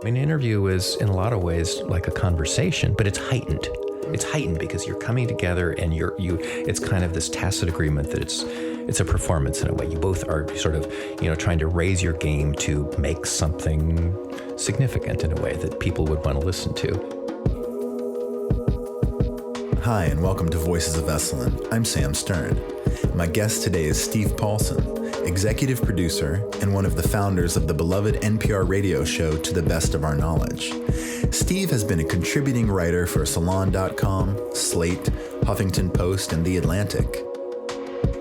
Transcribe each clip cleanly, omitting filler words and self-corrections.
I mean, an interview is, in a lot of ways, like a conversation, but it's heightened. It's heightened because you're coming together and it's kind of this tacit agreement that it's a performance in a way. You both are sort of, trying to raise your game to make something significant in a way that people would want to listen to. Hi, and welcome to Voices of Esalen. I'm Sam Stern. My guest today is Steve Paulson, executive producer and one of the founders of the beloved NPR radio show To the Best of Our Knowledge. Steve has been a contributing writer for Salon.com, Slate, Huffington Post, and The Atlantic.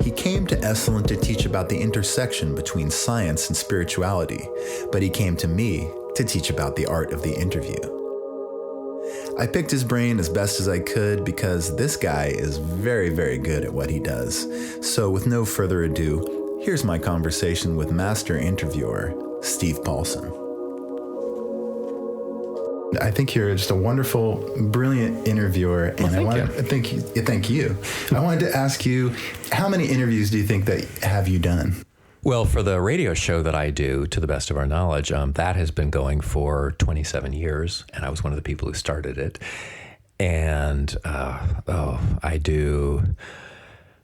He came to Esalen to teach about the intersection between science and spirituality, but he came to me to teach about the art of the interview. I picked his brain as best as I could because this guy is very, very good at what he does. So with no further ado, here's my conversation with master interviewer, Steve Paulson. I think you're just a wonderful, brilliant interviewer, and thank you. I wanted to ask you, how many interviews do you think that have you done? Well, for the radio show that I do, To the Best of Our Knowledge, that has been going for 27 years, and I was one of the people who started it. And I do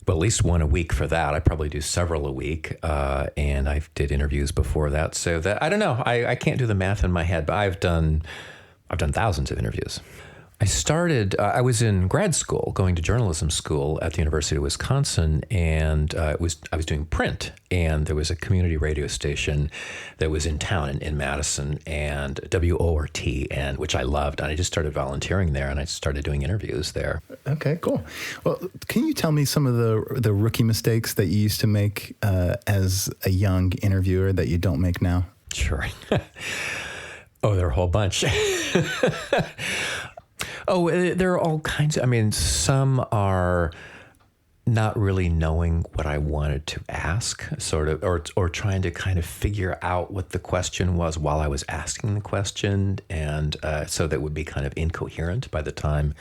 at least one a week for that. I probably do several a week, and I did interviews before that. So that I don't know. I can't do the math in my head, but I've done thousands of interviews. I was in grad school, going to journalism school at the University of Wisconsin, and I was doing print, and there was a community radio station that was in town in Madison, and WORT, and which I loved, and I just started volunteering there, and I started doing interviews there. Okay, cool. Well, can you tell me some of the rookie mistakes that you used to make as a young interviewer that you don't make now? Sure. Oh, there are a whole bunch. There are all kinds of, some are not really knowing what I wanted to ask, sort of, or trying to kind of figure out what the question was while I was asking the question. And so that would be kind of incoherent by the time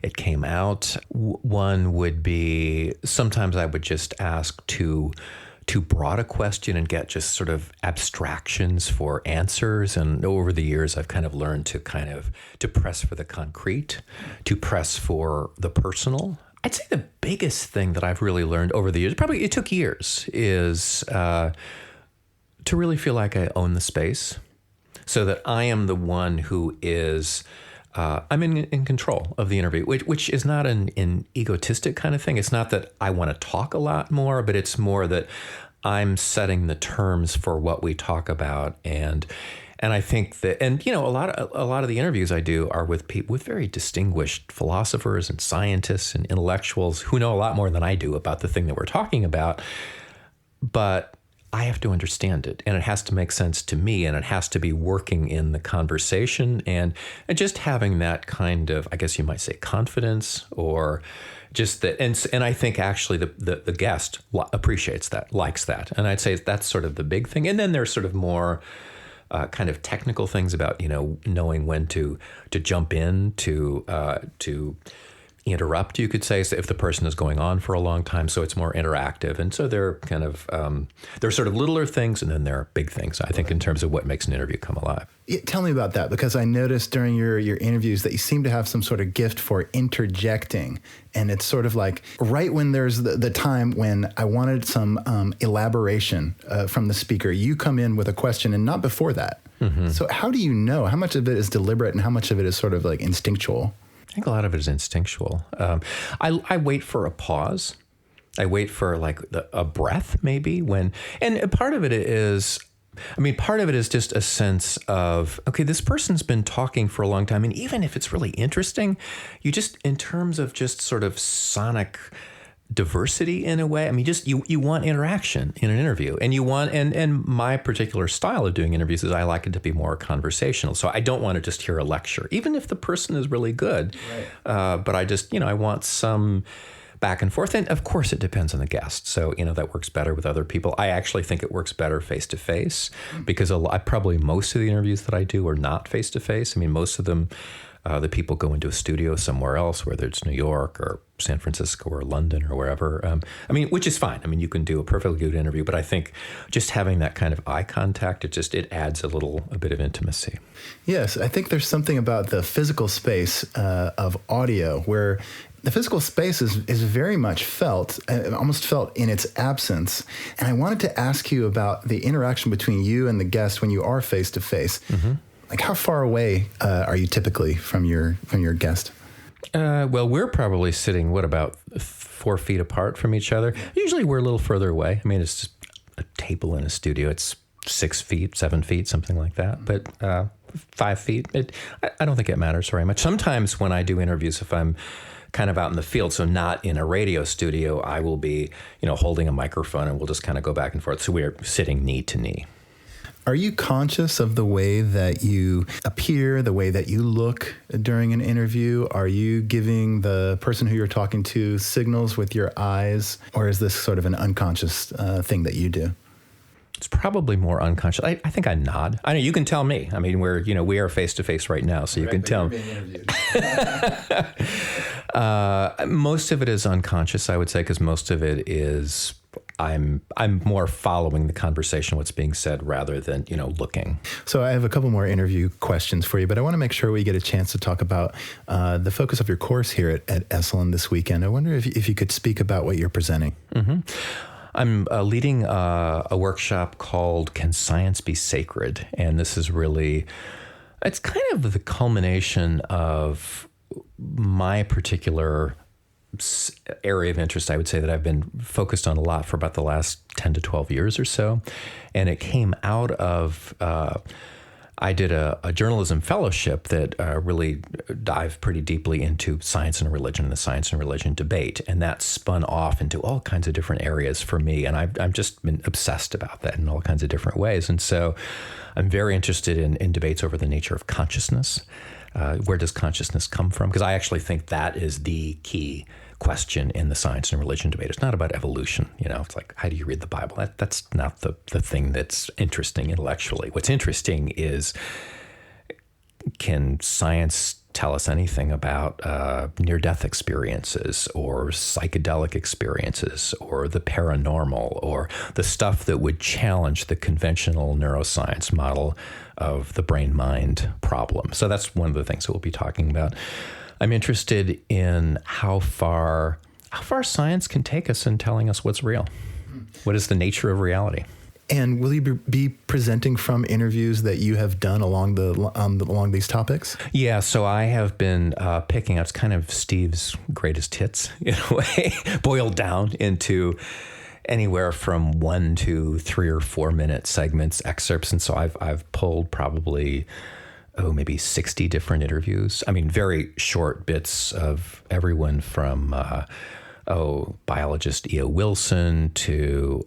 it came out. One would be, sometimes I would just ask too broad a question and get just sort of abstractions for answers. And over the years, I've kind of learned to press for the concrete, to press for the personal. I'd say the biggest thing that I've really learned over the years, probably it took years, is to really feel like I own the space, so that I am the one who is I'm in control of the interview, which is not an egotistic kind of thing. It's not that I want to talk a lot more, but it's more that I'm setting the terms for what we talk about. And I think that, a lot of the interviews I do are with people, with very distinguished philosophers and scientists and intellectuals who know a lot more than I do about the thing that we're talking about. But I have to understand it, and it has to make sense to me, and it has to be working in the conversation, and just having that kind of, I guess you might say, confidence, or just that. And I think actually the guest appreciates that, likes that, and I'd say that's sort of the big thing. And then there's sort of more kind of technical things about knowing when to jump in, to interrupt, you could say, so if the person is going on for a long time, so it's more interactive. And so they're kind of, they're sort of littler things, and then there are big things, I think, in terms of what makes an interview come alive. Yeah, tell me about that, because I noticed during your interviews that you seem to have some sort of gift for interjecting. And it's sort of like right when there's the time when I wanted some elaboration from the speaker, you come in with a question and not before that. Mm-hmm. So how do you know how much of it is deliberate and how much of it is sort of like instinctual? I think a lot of it is instinctual. I wait for a pause. I wait for like a breath maybe and part of it is, just a sense of, okay, this person's been talking for a long time. And even if it's really interesting, you just, in terms of just sort of sonic diversity in a way, you want interaction in an interview, and you want, and my particular style of doing interviews is I like it to be more conversational. So I don't want to just hear a lecture, even if the person is really good. Right. But I just, I want some back and forth. And of course it depends on the guest. So, that works better with other people. I actually think it works better face to face, because probably most of the interviews that I do are not face to face. Most of them, the people go into a studio somewhere else, whether it's New York or San Francisco or London or wherever. Which is fine. You can do a perfectly good interview, but I think just having that kind of eye contact, it adds a bit of intimacy. Yes, I think there's something about the physical space of audio where the physical space is very much felt, almost felt in its absence. And I wanted to ask you about the interaction between you and the guest when you are face to face. Like, how far away are you typically from your guest? Well, we're probably sitting, about 4 feet apart from each other. Usually we're a little further away. It's just a table in a studio. It's 6 feet, 7 feet, something like that. But 5 feet, I don't think it matters very much. Sometimes when I do interviews, if I'm kind of out in the field, so not in a radio studio, I will be, holding a microphone and we'll just kind of go back and forth. So we're sitting knee to knee. Are you conscious of the way that you appear, the way that you look during an interview? Are you giving the person who you're talking to signals with your eyes, or is this sort of an unconscious thing that you do? It's probably more unconscious. I think I nod. I know you can tell me. We are face to face right now, so you can tell me. Most of it is unconscious, I would say, because most of it is I'm more following the conversation, what's being said, rather than looking. So I have a couple more interview questions for you, but I want to make sure we get a chance to talk about the focus of your course here at Esalen this weekend. I wonder if you could speak about what you're presenting. Mm-hmm. I'm leading a workshop called "Can Science Be Sacred?" And this is it's kind of the culmination of my particular area of interest, I would say, that I've been focused on a lot for about the last 10 to 12 years or so. And it came out of, I did a journalism fellowship that really dived pretty deeply into science and religion and the science and religion debate. And that spun off into all kinds of different areas for me. And I've just been obsessed about that in all kinds of different ways. And so I'm very interested in debates over the nature of consciousness. Where does consciousness come from? Because I actually think that is the key question in the science and religion debate. It's not about evolution. It's like, how do you read the Bible? That's not the thing that's interesting intellectually. What's interesting is, can science tell us anything about near-death experiences or psychedelic experiences or the paranormal or the stuff that would challenge the conventional neuroscience model of the brain-mind problem? So that's one of the things that we'll be talking about. I'm interested in how far science can take us in telling us what's real. What is the nature of reality? And will you be presenting from interviews that you have done along these topics? Yeah, so I have been picking up, it's kind of Steve's greatest hits in a way, boiled down into anywhere from 1 to 3 or 4 minute segments, excerpts. And so I've pulled probably maybe 60 different interviews. Very short bits of everyone from biologist E.O. Wilson to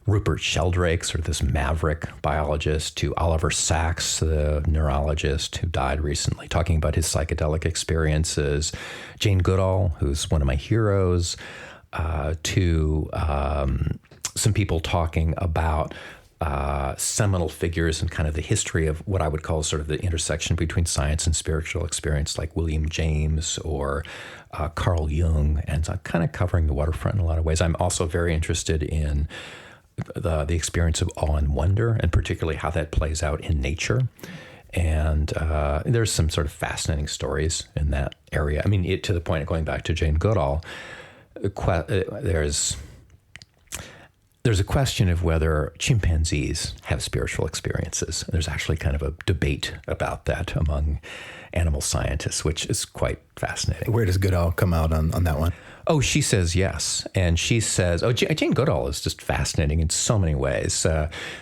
Rupert Sheldrake, sort of this maverick biologist, to Oliver Sacks, the neurologist who died recently, talking about his psychedelic experiences, Jane Goodall, who's one of my heroes, to some people talking about seminal figures and kind of the history of what I would call sort of the intersection between science and spiritual experience, like William James or Carl Jung, and kind of covering the waterfront in a lot of ways. I'm also very interested in the experience of awe and wonder, and particularly how that plays out in nature. And there's some sort of fascinating stories in that area. To the point of going back to Jane Goodall, there's a question of whether chimpanzees have spiritual experiences. There's actually kind of a debate about that among animal scientists, which is quite fascinating. Where does Goodall come out on that one? Oh, she says yes. And she says, Jane Goodall is just fascinating in so many ways.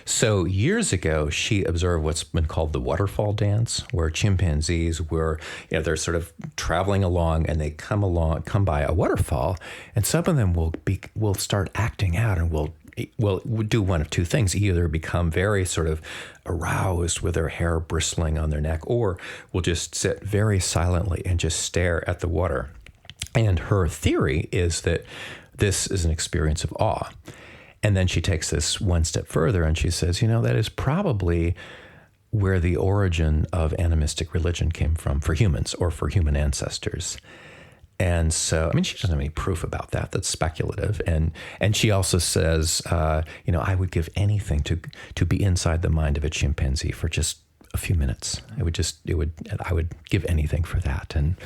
So years ago, she observed what's been called the waterfall dance, where chimpanzees were, they're sort of traveling along and they come by a waterfall, and some of them will start acting out and will do one of two things. Either become very sort of aroused with their hair bristling on their neck, or will just sit very silently and just stare at the water. And her theory is that this is an experience of awe. And then she takes this one step further and she says, that is probably where the origin of animistic religion came from for humans or for human ancestors. And so, I mean, she doesn't have any proof about that. That's speculative. And she also says, I would give anything to be inside the mind of a chimpanzee for just a few minutes. I would give anything for that. And,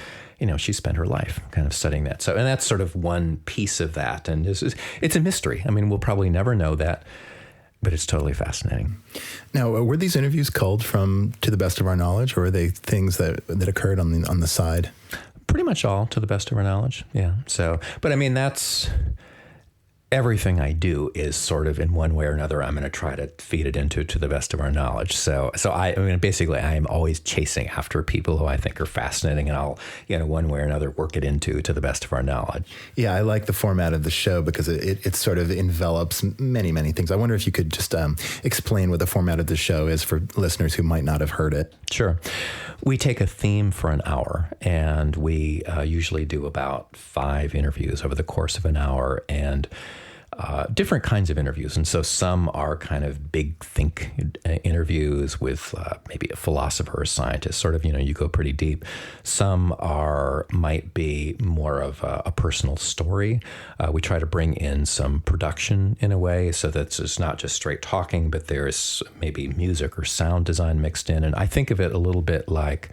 she spent her life kind of studying that. So, and that's sort of one piece of that. And it's a mystery. I mean, we'll probably never know that, but it's totally fascinating. Now, were these interviews culled from To the Best of Our Knowledge, or were they things that occurred on the side? Pretty much all, to the best of our knowledge. Yeah. So, but I mean, that's everything I do is sort of in one way or another, I'm going to try to feed it into To the Best of Our Knowledge. So basically I am always chasing after people who I think are fascinating, and I'll, one way or another work it into To the Best of Our Knowledge. Yeah. I like the format of the show because it sort of envelops many, many things. I wonder if you could just explain what the format of the show is for listeners who might not have heard it. Sure. We take a theme for an hour, and we usually do about 5 interviews over the course of an hour, and different kinds of interviews. And so some are kind of big think interviews with maybe a philosopher or scientist, sort of, you go pretty deep. Some might be more of a personal story. We try to bring in some production in a way so that it's not just straight talking, but there's maybe music or sound design mixed in. And I think of it a little bit like,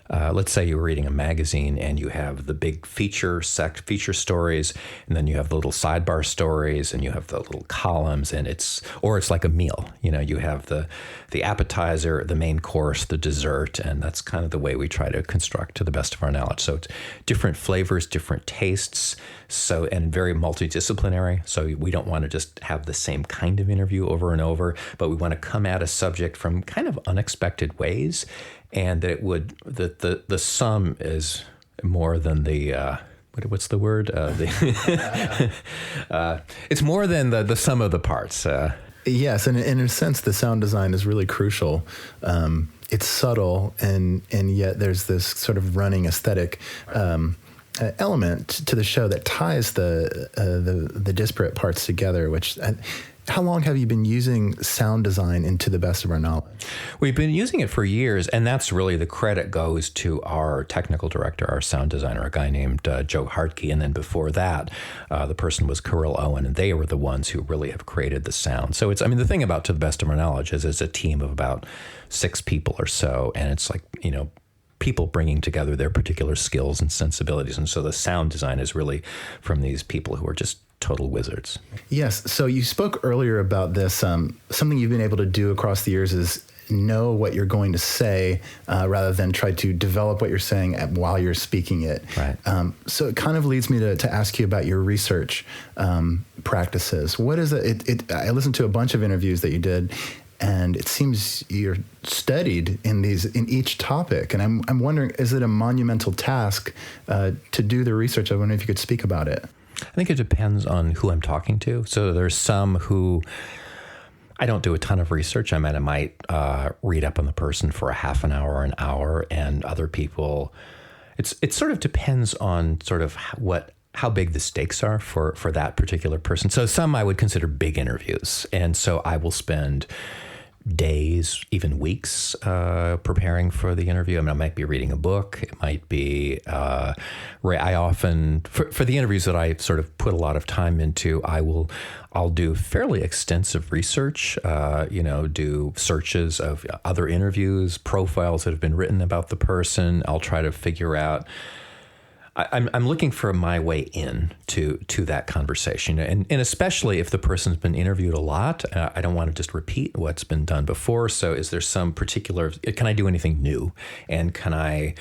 let's say you're reading a magazine and you have the big feature stories, and then you have the little sidebar stories, and you have the little columns, and it's like a meal. You have the appetizer, the main course, the dessert, and that's kind of the way we try to construct To the Best of Our Knowledge. So it's different flavors, different tastes, and very multidisciplinary. So we don't want to just have the same kind of interview over and over, but we want to come at a subject from kind of unexpected ways. And that the sum is more than the what's the word? It's more than the sum of the parts. Yes, and in a sense, the sound design is really crucial. It's subtle, and yet there's this sort of running aesthetic element to the show that ties the disparate parts together, which. How long have you been using sound design in To the Best of Our Knowledge? We've been using it for years, and that's really the credit goes to our technical director, our sound designer, a guy named Joe Hartke. And then before that, the person was Kirill Owen, and they were the ones who really have created the sound. So the thing about To the Best of Our Knowledge is it's a team of about 6 people or so, and it's like, people bringing together their particular skills and sensibilities. And so the sound design is really from these people who are just total wizards. Yes. So you spoke earlier about this. Something you've been able to do across the years is know what you're going to say rather than try to develop what you're saying while you're speaking it. Right. So it kind of leads me to ask you about your research practices. What is it? I listened to a bunch of interviews that you did, and it seems you're studied in each topic. And I'm wondering, is it a monumental task to do the research? I wonder if you could speak about it. I think it depends on who I'm talking to. So there's some who I don't do a ton of research. I might read up on the person for a half an hour or an hour, and other people, it sort of depends on sort of how big the stakes are for that particular person. So some I would consider big interviews, and so I will spend days, even weeks, preparing for the interview. I might be reading a book. It might be, I often, for the interviews that I sort of put a lot of time into, I'll do fairly extensive research, do searches of other interviews, profiles that have been written about the person. I'll try to figure out, I'm looking for my way in to that conversation. And especially if the person's been interviewed a lot, I don't want to just repeat what's been done before. So is there some particular, can I do anything new? And can I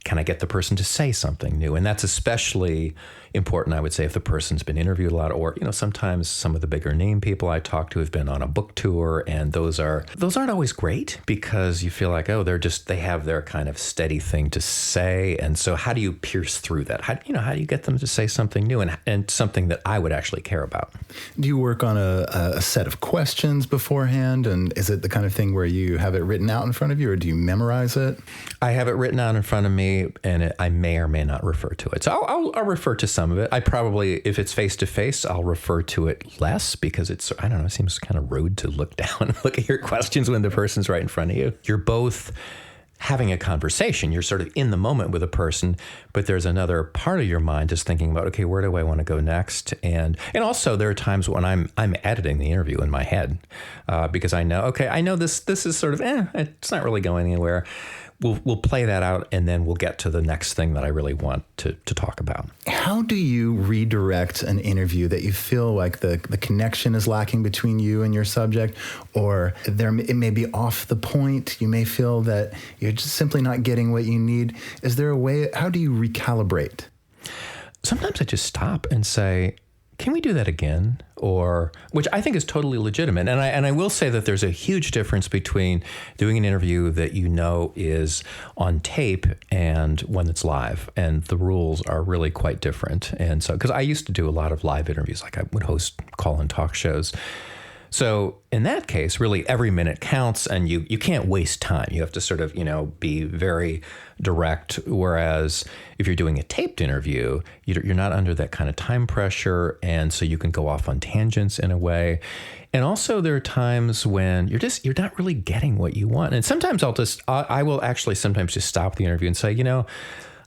get the person to say something new? And that's especially important, I would say, if the person's been interviewed a lot, or, sometimes some of the bigger name people I talk to have been on a book tour, and those aren't always great because you feel like, they have their kind of steady thing to say. And so how do you pierce through that? How do you get them to say something new and something that I would actually care about? Do you work on a set of questions beforehand? And is it the kind of thing where you have it written out in front of you, or do you memorize it? I have it written out in front of me, and I may or may not refer to it. So I'll refer to some of it. I probably, if it's face-to-face, I'll refer to it less because it's, I don't know, it seems kind of rude to look down and look at your questions when the person's right in front of you. You're both having a conversation. You're sort of in the moment with a person, but there's another part of your mind just thinking about, okay, where do I want to go next? And also there are times when I'm editing the interview in my head because I know, okay, I know this is sort of, it's not really going anywhere. We'll play that out, and then we'll get to the next thing that I really want to talk about. How do you redirect an interview that you feel like the connection is lacking between you and your subject, or it may be off the point? You may feel that you're just simply not getting what you need. Is there a way? How do you recalibrate? Sometimes I just stop and say, can we do that again? Or, which I think is totally legitimate. And I will say that there's a huge difference between doing an interview that you know is on tape and one that's live. And the rules are really quite different. And so, because I used to do a lot of live interviews, like I would host call-in talk shows. So in that case, really every minute counts, and you can't waste time. You have to sort of, be very direct. Whereas if you're doing a taped interview, you're not under that kind of time pressure, and so you can go off on tangents in a way. And also there are times when you're not really getting what you want. And sometimes I will actually sometimes just stop the interview and say,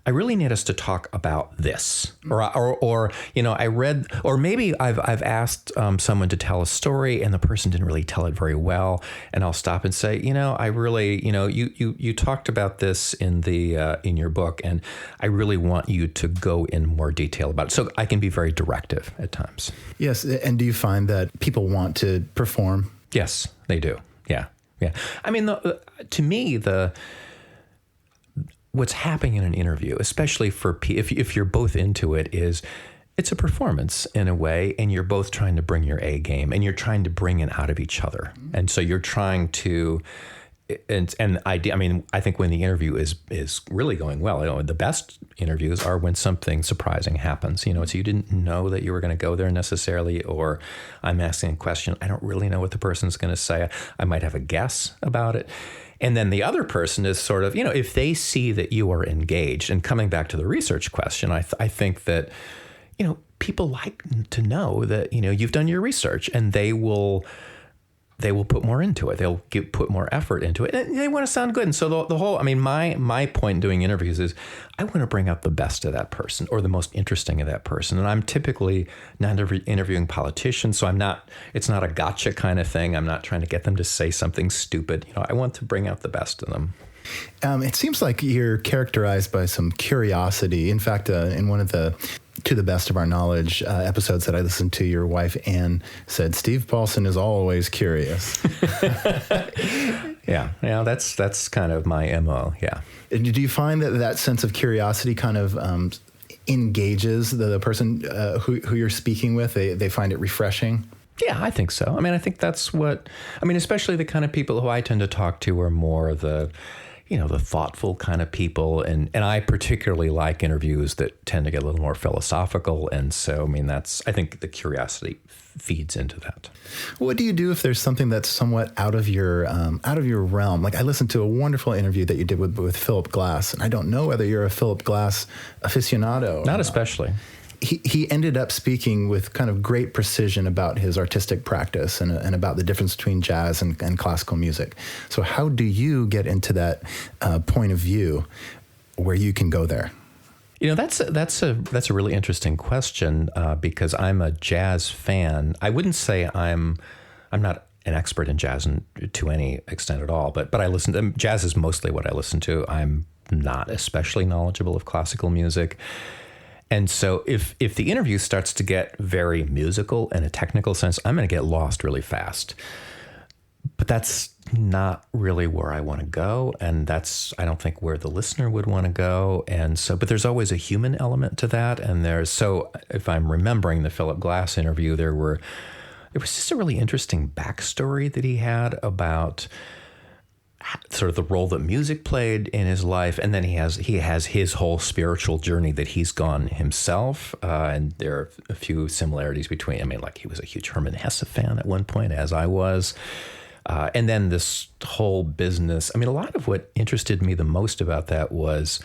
I really need us to talk about this, or I read, or maybe I've asked someone to tell a story and the person didn't really tell it very well, and I'll stop and say, I really, you talked about this in your book, and I really want you to go in more detail about it. So I can be very directive at times. Yes, and do you find that people want to perform? Yes, they do. Yeah. I mean, to me, what's happening in an interview, especially for if you're both into it, is it's a performance in a way, and you're both trying to bring your A game, and you're trying to bring it out of each other. And so you're trying to, I think when the interview is really going well, the best interviews are when something surprising happens. So you didn't know that you were going to go there necessarily, or I'm asking a question, I don't really know what the person's going to say. I might have a guess about it. And then the other person is sort of, if they see that you are engaged, and coming back to the research question, I think that, people like to know that, you've done your research, and they will put more into it. They'll put more effort into it, and they want to sound good. And so the whole, my point in doing interviews is I want to bring out the best of that person, or the most interesting of that person. And I'm typically not interviewing politicians, so it's not a gotcha kind of thing. I'm not trying to get them to say something stupid. I want to bring out the best of them. It seems like you're characterized by some curiosity. In fact, in one of the To the Best of Our Knowledge episodes that I listened to, your wife, Anne, said, Steve Paulson is always curious. Yeah, that's kind of my MO, yeah. Do you find that sense of curiosity kind of engages the person who you're speaking with? They find it refreshing? Yeah, I think so. I think that's especially the kind of people who I tend to talk to are more the thoughtful kind of people. And I particularly like interviews that tend to get a little more philosophical. And so, I think the curiosity feeds into that. What do you do if there's something that's somewhat out of your realm? Like I listened to a wonderful interview that you did with Philip Glass, and I don't know whether you're a Philip Glass aficionado. Not especially. He ended up speaking with kind of great precision about his artistic practice and about the difference between jazz and classical music. So how do you get into that point of view where you can go there? That's a really interesting question because I'm a jazz fan. I wouldn't say I'm not an expert in jazz to any extent at all, but I listen to jazz is mostly what I listen to. I'm not especially knowledgeable of classical music. And so if the interview starts to get very musical in a technical sense, I'm going to get lost really fast. But that's not really where I want to go. And I don't think where the listener would want to go. And so, but there's always a human element to that. And if I'm remembering the Philip Glass interview, there was just a really interesting backstory that he had about sort of the role that music played in his life, and then he has his whole spiritual journey that he's gone himself, and there are a few similarities between. He was a huge Hermann Hesse fan at one point, as I was, and then this whole business. A lot of what interested me the most about that was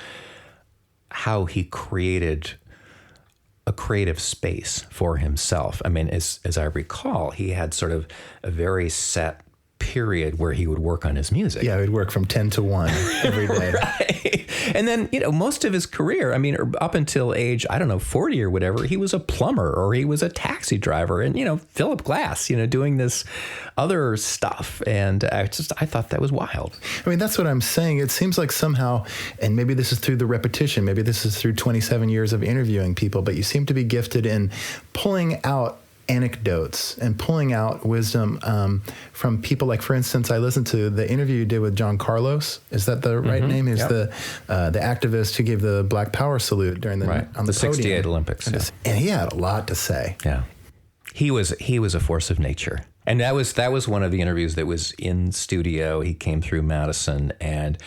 how he created a creative space for himself. I mean, as I recall, he had sort of a very set period where he would work on his music. Yeah, he'd work from 10 to 1 every day. Right. And then, most of his career, I mean, up until age, 40 or whatever, he was a plumber or he was a taxi driver and, Philip Glass, doing this other stuff. And I thought that was wild. I mean, that's what I'm saying. It seems like somehow, and maybe this is through the repetition, maybe this is through 27 years of interviewing people, but you seem to be gifted in pulling out anecdotes and pulling out wisdom from people. Like, for instance, I listened to the interview you did with John Carlos. Is that the right name? He's the activist who gave the Black Power salute during the on the 68 Olympics. Yeah. And he had a lot to say. Yeah, he was a force of nature, and that was one of the interviews that was in studio. He came through Madison, and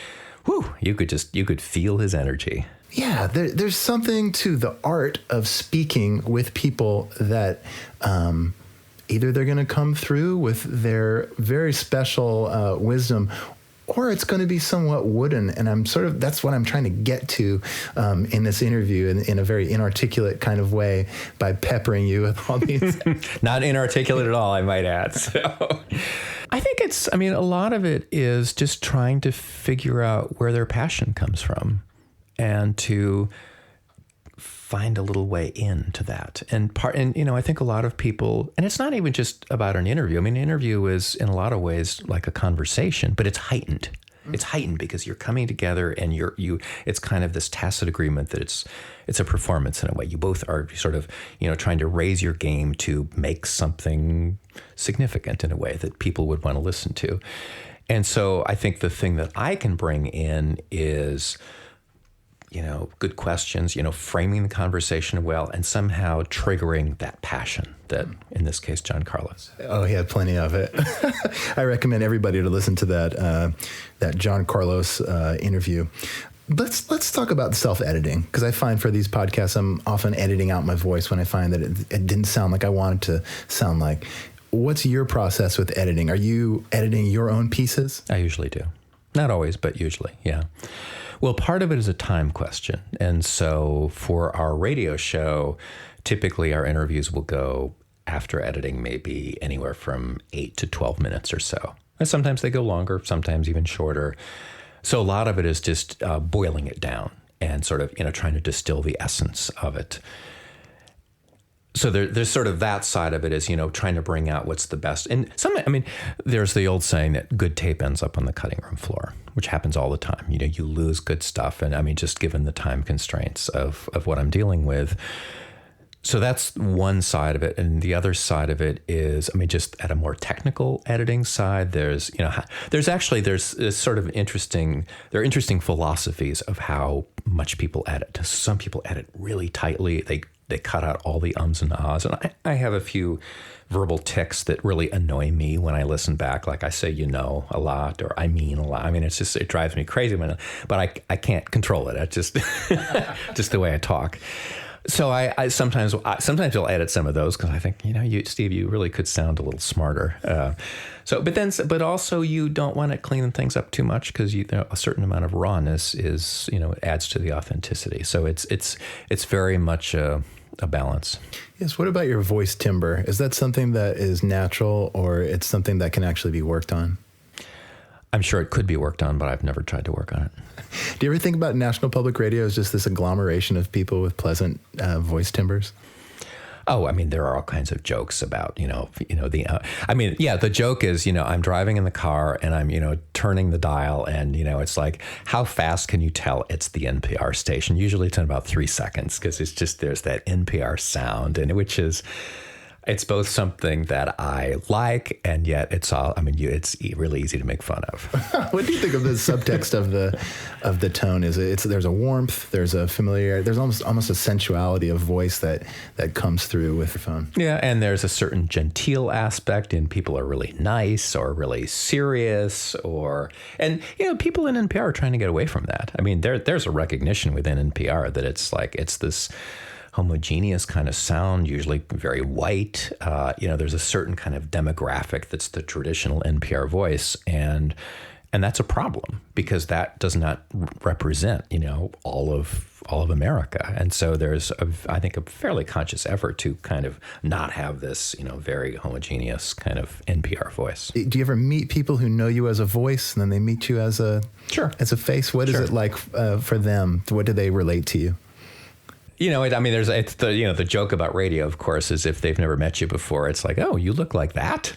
you could feel his energy. Yeah, there's something to the art of speaking with people that either they're going to come through with their very special wisdom, or it's going to be somewhat wooden. And that's what I'm trying to get to in this interview in a very inarticulate kind of way by peppering you with all these. Not inarticulate at all, I might add. So I think a lot of it is just trying to figure out where their passion comes from, and to find a little way into that. And I think a lot of people, and it's not even just about an interview. I mean, an interview is in a lot of ways like a conversation, but it's heightened. It's heightened because you're coming together and it's kind of this tacit agreement that it's a performance in a way. You both are sort of, trying to raise your game to make something significant in a way that people would want to listen to. And so I think the thing that I can bring in is, good questions, framing the conversation well, and somehow triggering that passion that, in this case, John Carlos. Oh, he had plenty of it. I recommend everybody to listen to that John Carlos interview. Let's talk about self-editing, because I find for these podcasts, I'm often editing out my voice when I find that it didn't sound like I wanted to sound like. What's your process with editing? Are you editing your own pieces? I usually do. Not always, but usually, yeah. Well, part of it is a time question. And so for our radio show, typically our interviews will go after editing maybe anywhere from 8 to 12 minutes or so. And sometimes they go longer, sometimes even shorter. So a lot of it is just boiling it down and sort of, trying to distill the essence of it. So there's sort of that side of it is, trying to bring out what's the best. And there's the old saying that good tape ends up on the cutting room floor, which happens all the time. You lose good stuff. And just given the time constraints of what I'm dealing with. So that's one side of it. And the other side of it is, just at a more technical editing side, there's this sort of interesting philosophies of how much people edit. Some people edit really tightly. They cut out all the ums and ahs. And I have a few verbal tics that really annoy me when I listen back. Like I say, a lot, or I mean a lot. It drives me crazy, but I can't control it. It's just, just the way I talk. So I sometimes you'll edit some of those because I think, Steve, you really could sound a little smarter. But also you don't want to clean things up too much because a certain amount of rawness is, adds to the authenticity. So it's very much a balance. Yes. What about your voice timbre? Is that something that is natural, or it's something that can actually be worked on? I'm sure it could be worked on, but I've never tried to work on it. Do you ever think about National Public Radio as just this agglomeration of people with pleasant voice timbres? Oh, there are all kinds of jokes about, the joke is, I'm driving in the car and I'm, turning the dial and, it's like, how fast can you tell it's the NPR station? Usually it's in about 3 seconds because it's just, there's that NPR sound, and it's both something that I like, and yet it's really easy to make fun of. What do you think of the subtext of the tone? There's a warmth, there's a familiarity, there's almost a sensuality of voice that comes through with the phone. Yeah, and there's a certain genteel aspect, and people are really nice or really serious, people in NPR are trying to get away from that. There's a recognition within NPR that it's this homogeneous kind of sound, usually very white. There's a certain kind of demographic that's the traditional NPR voice. And And that's a problem because that does not represent, all of America. And so there's, I think, a fairly conscious effort to kind of not have this, very homogeneous kind of NPR voice. Do you ever meet people who know you as a voice and then they meet you as a face? What is it like for them? What do they relate to you? It's the joke about radio, of course, is if they've never met you before, it's like, oh, you look like that.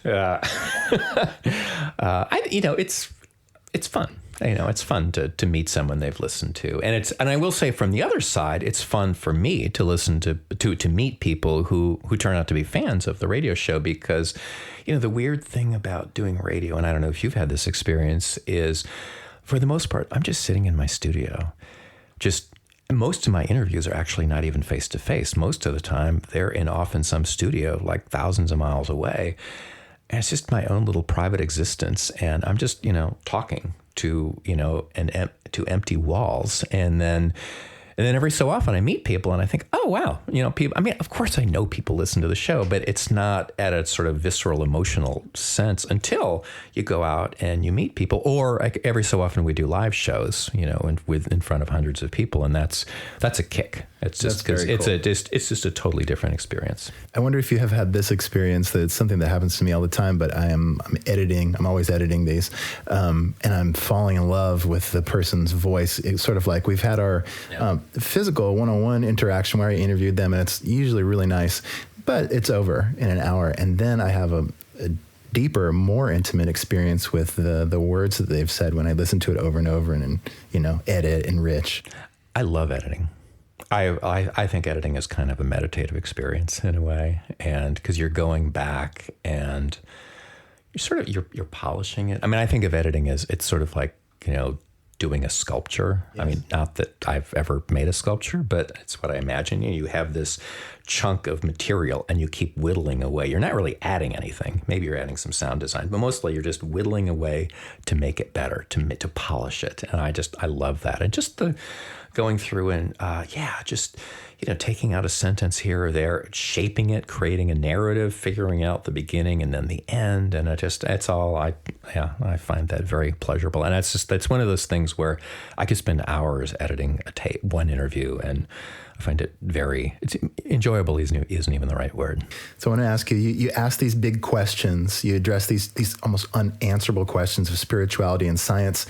It's fun. It's fun to meet someone they've listened to, and I will say from the other side, it's fun for me to listen to meet people who turn out to be fans of the radio show, because, the weird thing about doing radio, and I don't know if you've had this experience, is for the most part, I'm just sitting in my studio. Most of my interviews are actually not even face to face. Most of the time, they're off in some studio like thousands of miles away. And it's just my own little private existence. And I'm just, talking to, to empty walls. And then every so often I meet people and I think, oh, wow. People, of course I know people listen to the show, but it's not at a sort of visceral emotional sense until you go out and you meet people. Or every so often we do live shows, in front of hundreds of people. And that's a kick. It's just because it's just a totally different experience. I wonder if you have had this experience. That's something that happens to me all the time, but I'm editing. I'm always editing these. And I'm falling in love with the person's voice. It's sort of like we've had our physical one-on-one interaction where I interviewed them, and it's usually really nice, but it's over in an hour. And then I have a deeper, more intimate experience with the words that they've said when I listen to it over and over and edit, enrich. I love editing. I think editing is kind of a meditative experience in a way, and because you're going back and you're polishing it. I think of editing as it's sort of like, doing a sculpture. Yes. Not that I've ever made a sculpture, but it's what I imagine. You have this chunk of material and you keep whittling away. You're not really adding anything. Maybe you're adding some sound design, but mostly you're just whittling away to make it better, to polish it. And I love that. And just the going through and taking out a sentence here or there, shaping it, creating a narrative, figuring out the beginning and then the end. And I find that very pleasurable. And that's one of those things where I could spend hours editing one interview, and I find it it's enjoyable isn't even the right word. So I want to ask you, you ask these big questions, you address these almost unanswerable questions of spirituality and science.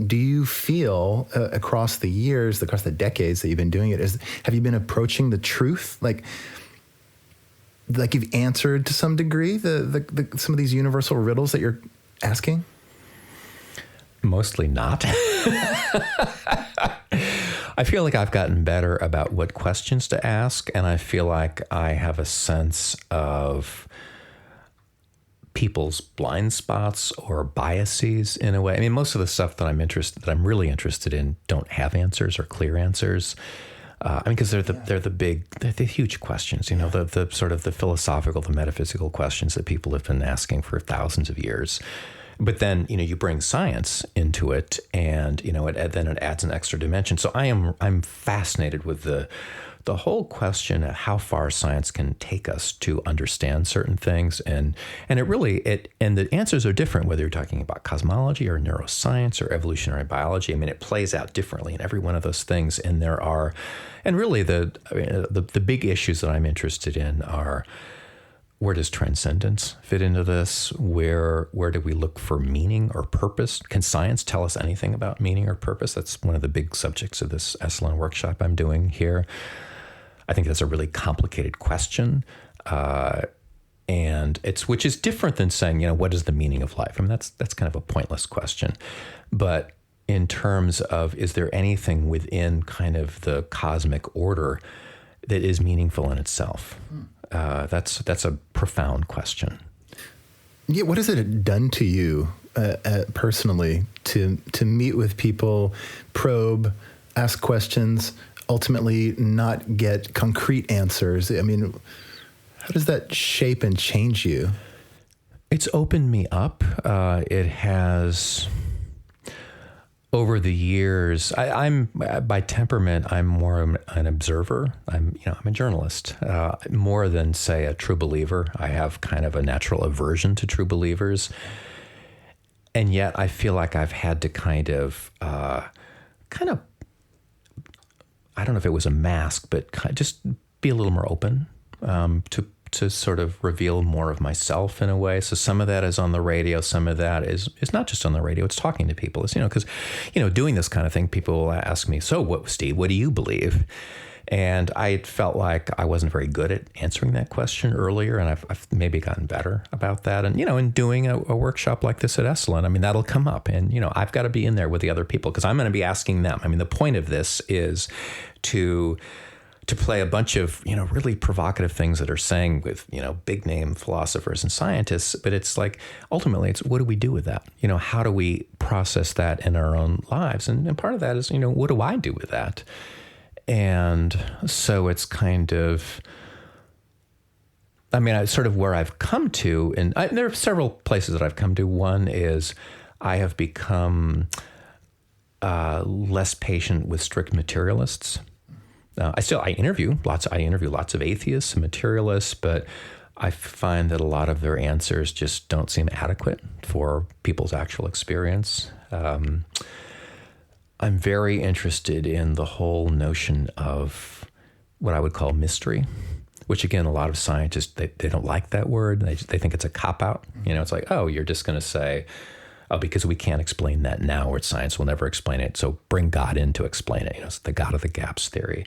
Do you feel across the years, across the decades that you've been doing it, have you been approaching the truth? Like you've answered to some degree the some of these universal riddles that you're asking? Mostly not. I feel like I've gotten better about what questions to ask, and I feel like I have a sense of people's blind spots or biases in a way. Most of the stuff that I'm really interested in don't have answers or clear answers. Because they're the huge questions, the sort of the philosophical, the metaphysical questions that people have been asking for thousands of years. But then, you bring science into it, and, then it adds an extra dimension. So I'm fascinated with the whole question of how far science can take us to understand certain things. And the answers are different, whether you're talking about cosmology or neuroscience or evolutionary biology. It plays out differently in every one of those things. And really the big issues that I'm interested in are, where does transcendence fit into this? Where do we look for meaning or purpose? Can science tell us anything about meaning or purpose? That's one of the big subjects of this Esalen workshop I'm doing here. I think that's a really complicated question. Which is different than saying, what is the meaning of life? That's kind of a pointless question. But in terms of, is there anything within kind of the cosmic order that is meaningful in itself? That's a profound question. Yeah, what has it done to you personally to meet with people, probe, ask questions, ultimately not get concrete answers? How does that shape and change you? It's opened me up. It has. Over the years, I'm by temperament, I'm more an observer. I'm a journalist, more than, say, a true believer. I have kind of a natural aversion to true believers. And yet I feel like I've had to kind of, I don't know if it was a mask, but just be a little more open to sort of reveal more of myself in a way. So some of that is on the radio. Some of that is not just on the radio. It's talking to people. It's, because, doing this kind of thing, people will ask me, so Steve, what do you believe? And I felt like I wasn't very good at answering that question earlier, and I've maybe gotten better about that. And, in doing a workshop like this at Esalen, I mean, that'll come up. And, I've got to be in there with the other people because I'm going to be asking them. I mean, the point of this is to play a bunch of, really provocative things that are saying with, big name philosophers and scientists. But it's like, ultimately, it's what do we do with that? How do we process that in our own lives? And part of that is, what do I do with that? And so it's kind of, sort of where I've come to, and there are several places that I've come to. One is I have become less patient with strict materialists. I interview lots of atheists and materialists, but I find that a lot of their answers just don't seem adequate for people's actual experience. I'm very interested in the whole notion of what I would call mystery, which again, a lot of scientists, they don't like that word. They think it's a cop-out. It's like, oh, you're just going to say, oh, because we can't explain that now, or science will never explain it. So bring God in to explain it. It's the God of the gaps theory.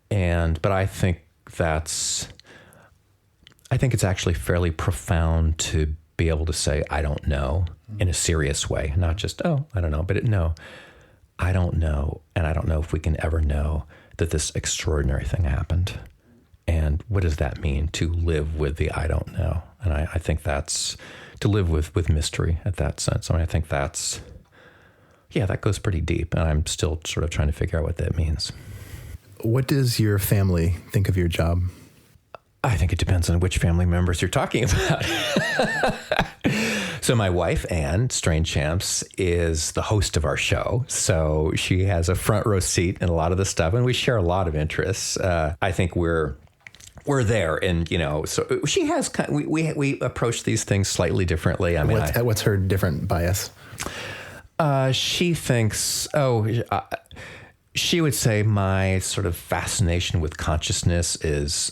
But I think it's actually fairly profound to be able to say, I don't know, in a serious way, not just, oh, I don't know, but no. I don't know, and I don't know if we can ever know that this extraordinary thing happened. And what does that mean to live with the I don't know? And I think that's to live with mystery at that sense. I think that goes pretty deep, and I'm still sort of trying to figure out what that means. What does your family think of your job? I think it depends on which family members you're talking about. So my wife, Anne Strange-Champs, is the host of our show. So she has a front row seat in a lot of the stuff, and we share a lot of interests. I think we're there, and so she has. We approach these things slightly differently. What's her different bias? She thinks, she would say my sort of fascination with consciousness is,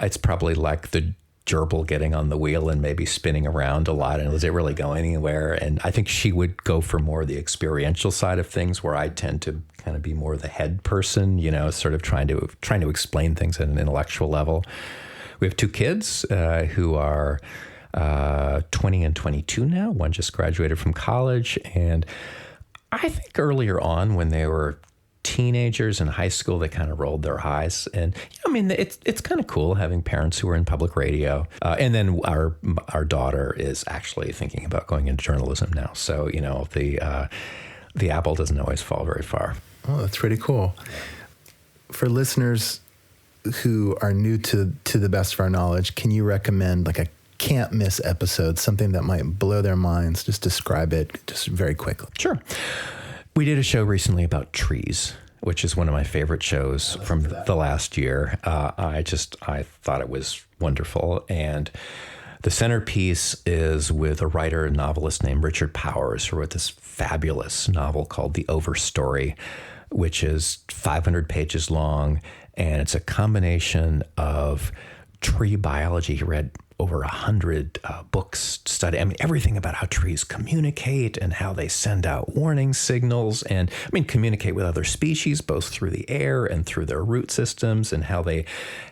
it's probably like the gerbil getting on the wheel and maybe spinning around a lot. And was it really going anywhere? And I think she would go for more of the experiential side of things, where I tend to kind of be more the head person, sort of trying to explain things at an intellectual level. We have two kids who are 20 and 22 now. One just graduated from college. And I think earlier on, when they were teenagers in high school, they kind of rolled their eyes. And it's kind of cool having parents who are in public radio. And then our daughter is actually thinking about going into journalism now. So the apple doesn't always fall very far. Oh, that's pretty cool. For listeners who are new to the best of our knowledge, can you recommend like a can't miss episode, something that might blow their minds? Just describe it just very quickly. Sure. We did a show recently about trees, which is one of my favorite shows from the last year. I thought it was wonderful. And the centerpiece is with a writer and novelist named Richard Powers, who wrote this fabulous novel called The Overstory, which is 500 pages long. And it's a combination of tree biology. He read over 100 books, study. Everything about how trees communicate and how they send out warning signals and, communicate with other species, both through the air and through their root systems, and how they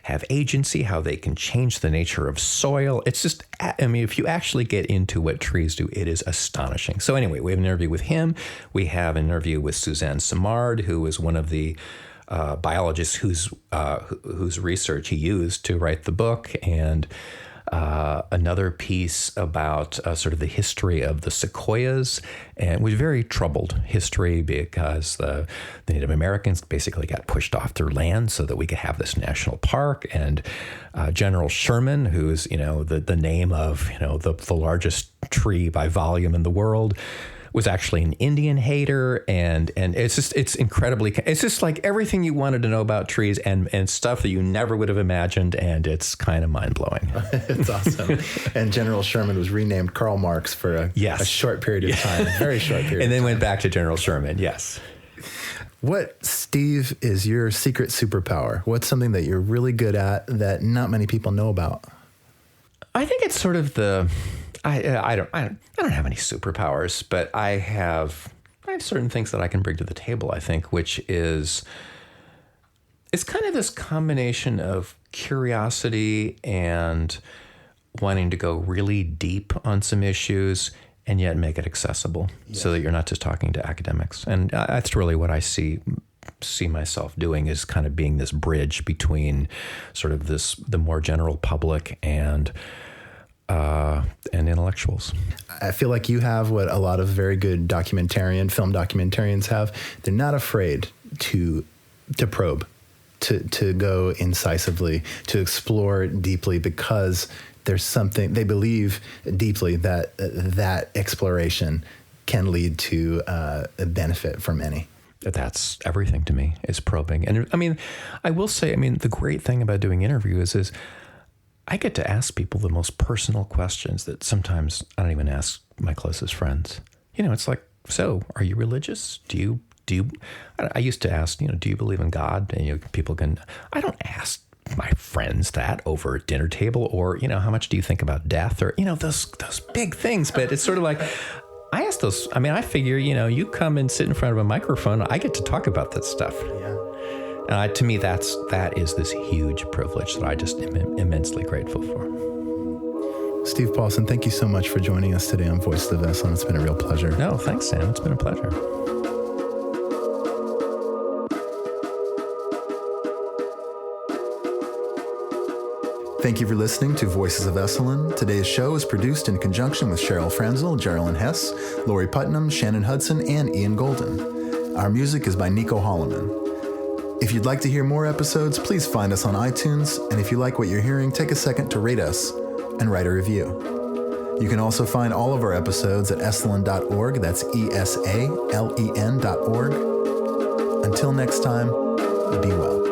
have agency, how they can change the nature of soil. It's just, if you actually get into what trees do, it is astonishing. So anyway, we have an interview with him. We have an interview with Suzanne Simard, who is one of the biologists whose research he used to write the book, and another piece about sort of the history of the sequoias, and it was very troubled history because the Native Americans basically got pushed off their land so that we could have this national park. And General Sherman, who's the name of the largest tree by volume in the world, was actually an Indian hater, and it's just like everything you wanted to know about trees and stuff that you never would have imagined, and it's kind of mind-blowing. It's awesome. And General Sherman was renamed Karl Marx for a short period of time, a very short period. And then went back to General Sherman, yes. What, Steve, is your secret superpower? What's something that you're really good at that not many people know about? I think it's sort of I don't have any superpowers, but I have certain things that I can bring to the table, I think, which is it's kind of this combination of curiosity and wanting to go really deep on some issues and yet make it accessible so that you're not just talking to academics. And that's really what I see myself doing, is kind of being this bridge between sort of the more general public and intellectuals. I feel like you have what a lot of very good film documentarians have. They're not afraid to probe, to go incisively, to explore deeply, because there's something they believe deeply that exploration can lead to a benefit for many. That's everything to me, is probing. And I mean, I will say, the great thing about doing interviews is I get to ask people the most personal questions that sometimes I don't even ask my closest friends. It's like, so are you religious? I used to ask, do you believe in God? And people I don't ask my friends that over a dinner table, or, how much do you think about death, or, those big things. But it's sort of like, I ask those. I figure, you come and sit in front of a microphone, I get to talk about that stuff. Yeah. And to me, that is this huge privilege that I just am immensely grateful for. Steve Paulson, thank you so much for joining us today on Voices of Esalen. It's been a real pleasure. No, thanks, Sam. It's been a pleasure. Thank you for listening to Voices of Esalen. Today's show is produced in conjunction with Cheryl Franzel, Geraldine Hess, Lori Putnam, Shannon Hudson, and Ian Golden. Our music is by Nico Holloman. If you'd like to hear more episodes, please find us on iTunes. And if you like what you're hearing, take a second to rate us and write a review. You can also find all of our episodes at esalen.org. That's ESALEN.org. Until next time, be well.